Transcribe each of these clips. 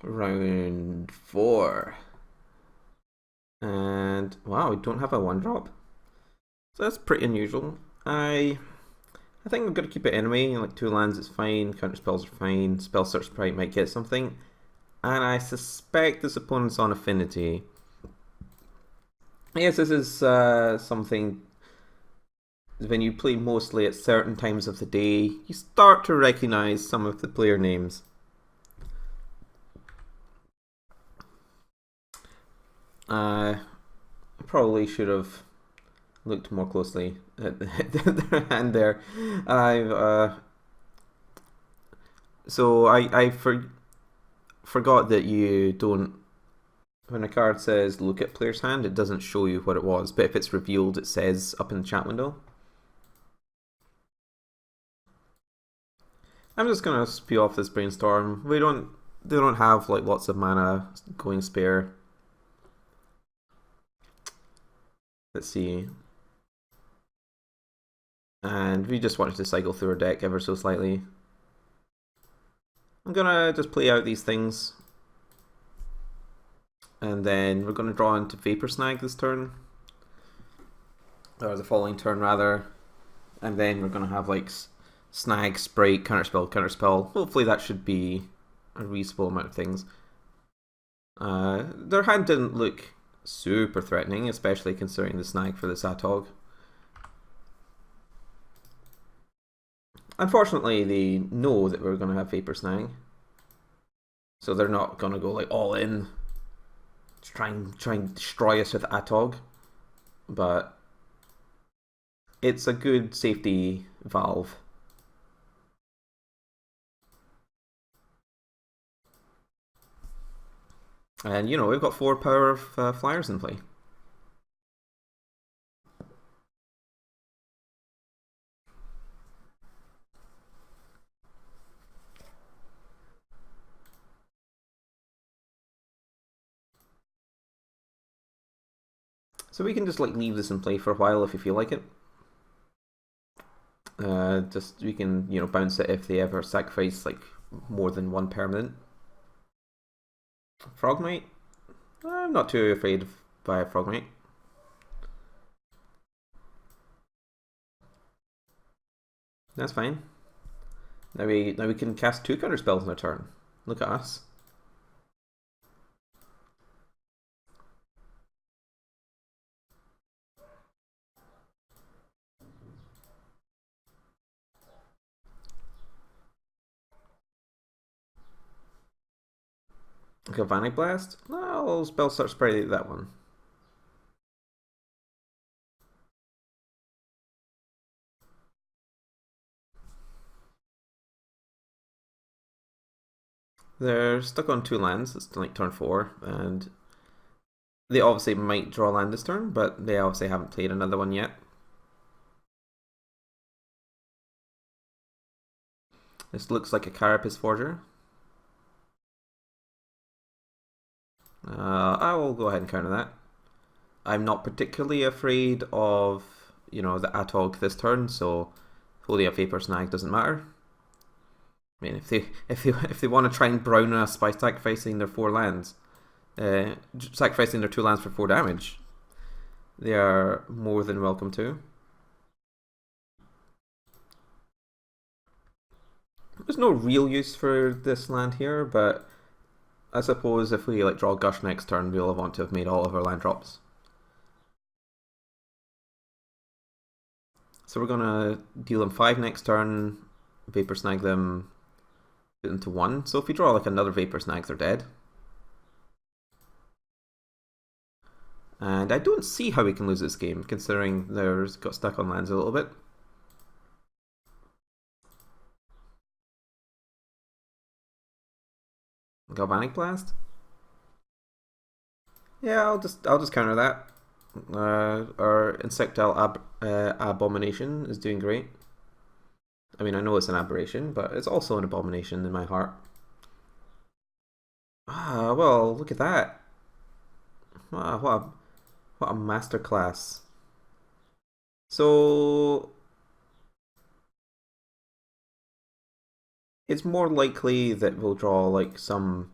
Round 4. And wow, we don't have a 1-drop. So that's pretty unusual. I think I'm gonna keep it anyway. Like 2 lands is fine, counter spells are fine, spell search probably might get something. And I suspect this opponent's on affinity. Yes, this is something when you play mostly at certain times of the day, you start to recognize some of the player names. I probably should have looked more closely at their hand there. I've so I forgot that you don't. When a card says look at player's hand, it doesn't show you what it was, but if it's revealed, it says up in the chat window. I'm just gonna spew off this brainstorm. They don't have like lots of mana going spare. Let's see. And we just wanted to cycle through our deck ever so slightly. I'm gonna just play out these things. And then we're gonna draw into Vapor Snag this turn. Or the following turn rather. And then we're gonna have like Snag, Sprite, Counterspell, Counterspell. Hopefully that should be a reasonable amount of things. Their hand didn't look super threatening, especially considering the Snag for this Atog. Unfortunately, they know that we're going to have Vapor Snag. So they're not going to go like all in to try and destroy us with Atog. But it's a good safety valve. And you know, we've got 4 power of flyers in play. So we can just like leave this in play for a while if you feel like it. Just we can bounce it if they ever sacrifice like more than 1 permanent. Frogmite? I'm not too afraid by a Frogmite. That's fine. Now we can cast 2 counter spells in a turn. Look at us. Galvanic Blast? No, I'll spell search spray that one. They're stuck on 2 lands. It's like turn 4, and they obviously might draw land this turn, but they obviously haven't played another one yet. This looks like a Carapace Forger. I will go ahead and counter that. I'm not particularly afraid of, the Atog this turn, so holding a Vapor Snag doesn't matter. I mean, if they want to try and brown us by sacrificing their 4 lands, sacrificing their 2 lands for 4 damage, they are more than welcome to. There's no real use for this land here, but I suppose if we like draw Gush next turn, we'll want to have made all of our land drops. So we're gonna deal them 5 next turn, Vapor Snag them, put them to 1. So if we draw like another Vapor Snag, they're dead. And I don't see how we can lose this game, considering they've got stuck on lands a little bit. Galvanic Blast? Yeah, I'll just counter that. Our Insectile Abomination is doing great. I mean, I know it's an aberration, but it's also an abomination in my heart. Ah, well, look at that. Ah, what a masterclass. So it's more likely that we'll draw like some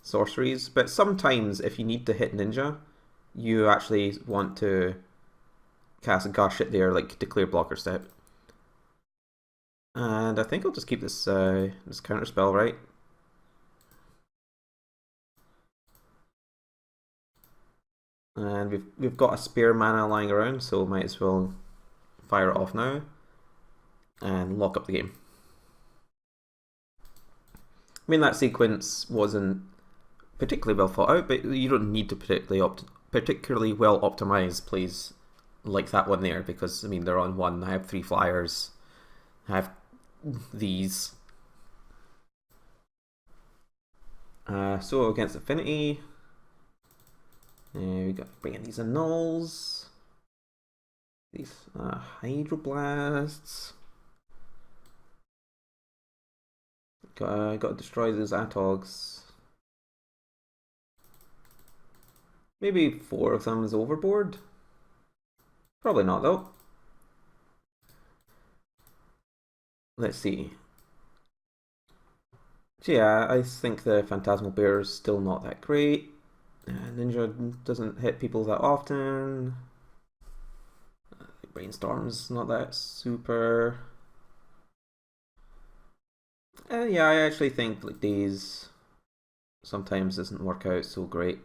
sorceries, but sometimes if you need to hit Ninja, you actually want to cast a Gush at their like declare blocker step. And I think I'll just keep this this counter spell, right? And we've got a spare mana lying around, so might as well fire it off now and lock up the game. I mean, that sequence wasn't particularly well thought out, but you don't need to particularly well optimize plays like that one there, because I mean they're on one. I have 3 flyers. I have these. So against Affinity, we got to bring in these annuls, these hydroblasts. Got to destroy those atogs. Maybe 4 of them is overboard. Probably not though. Let's see. So yeah, I think the Phantasmal Bear is still not that great. Ninja doesn't hit people that often. Brainstorm's not that super. Yeah, I actually think like Daze sometimes doesn't work out so great.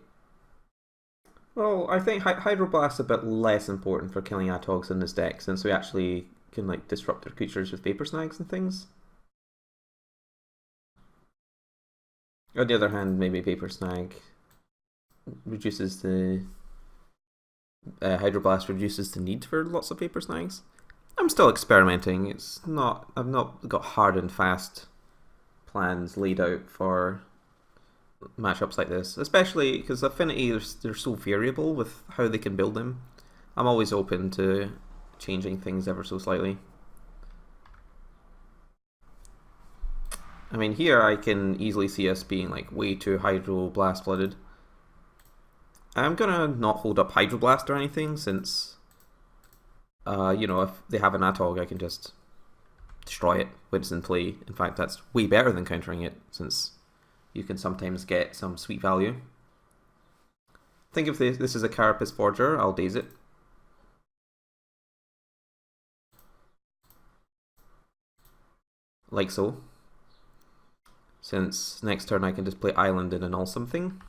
Well, I think Hydroblast's a bit less important for killing Atogs in this deck, since we actually can like disrupt their creatures with Vapor Snags and things. On the other hand, maybe Vapor Snag reduces the Hydroblast reduces the need for lots of Vapor Snags. I'm still experimenting. It's not. I've not got hard and fast plans laid out for matchups like this, especially because Affinity they're so variable with how they can build them. I'm always open to changing things ever so slightly. I mean, here I can easily see us being like way too Hydroblast flooded. I'm gonna not hold up Hydroblast or anything, since you know, if they have an Atog, I can just destroy it when it's in play. In fact, that's way better than countering it, since you can sometimes get some sweet value. I think if this is a Carapace Forger, I'll daze it. Like so. Since next turn I can just play Island and annul something.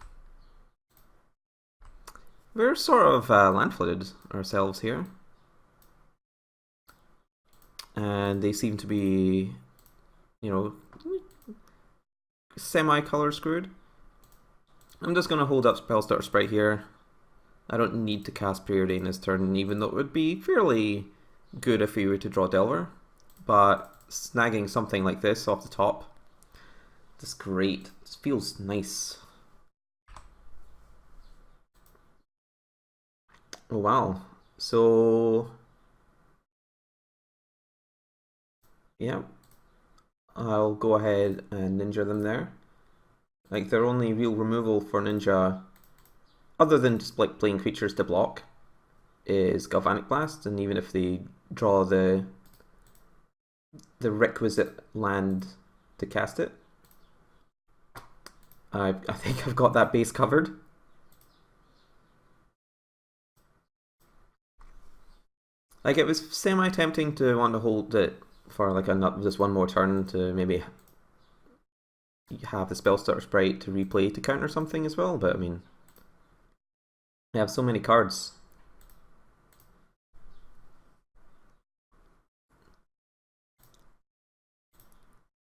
We're sort of land flooded ourselves here. And they seem to be, you know, semi-color screwed. I'm just going to hold up Spellstarter Sprite here. I don't need to cast Preordain this turn, even though it would be fairly good if we were to draw Delver. But snagging something like this off the top, just great. This feels nice. Oh wow. So yeah, I'll go ahead and Ninja them there. Like their only real removal for Ninja, other than just like playing creatures to block, is Galvanic Blast, and even if they draw the requisite land to cast it, I think I've got that base covered. Like it was semi-tempting to want to hold it for like just one more turn to maybe have the Spellstarter Sprite to replay to counter something as well, but I mean, we have so many cards.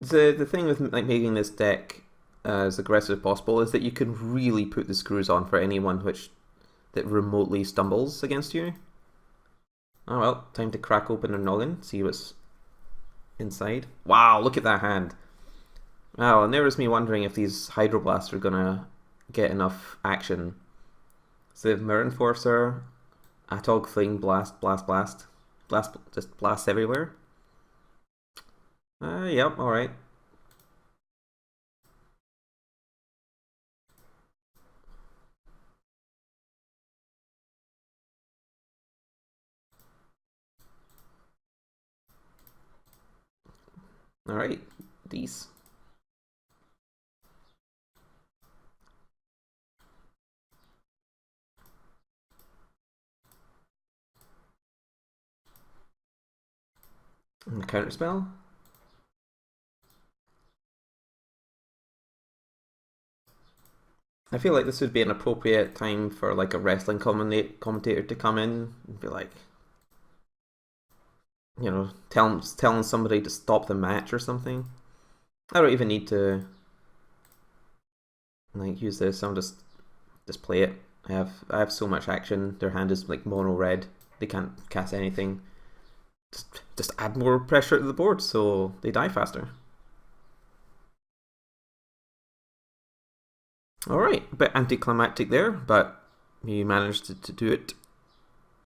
The thing with like making this deck as aggressive as possible is that you can really put the screws on for anyone that remotely stumbles against you. Oh well, time to crack open their noggin, see what's inside. Wow, look at that hand. Wow, and there was me wondering if these Hydroblasts are gonna get enough action. So they have Mirror Enforcer, Atog Fling, Blast, Blast, Blast. Blast, just blasts everywhere. Yep, alright. Alright, these. And the counter spell. I feel like this would be an appropriate time for like a wrestling commentator to come in and be like, you know, telling somebody to stop the match or something. I don't even need to like use this. I'll just play it. I have so much action. Their hand is like mono red. They can't cast anything. Just add more pressure to the board so they die faster. Alright, a bit anticlimactic there, but you managed to do it.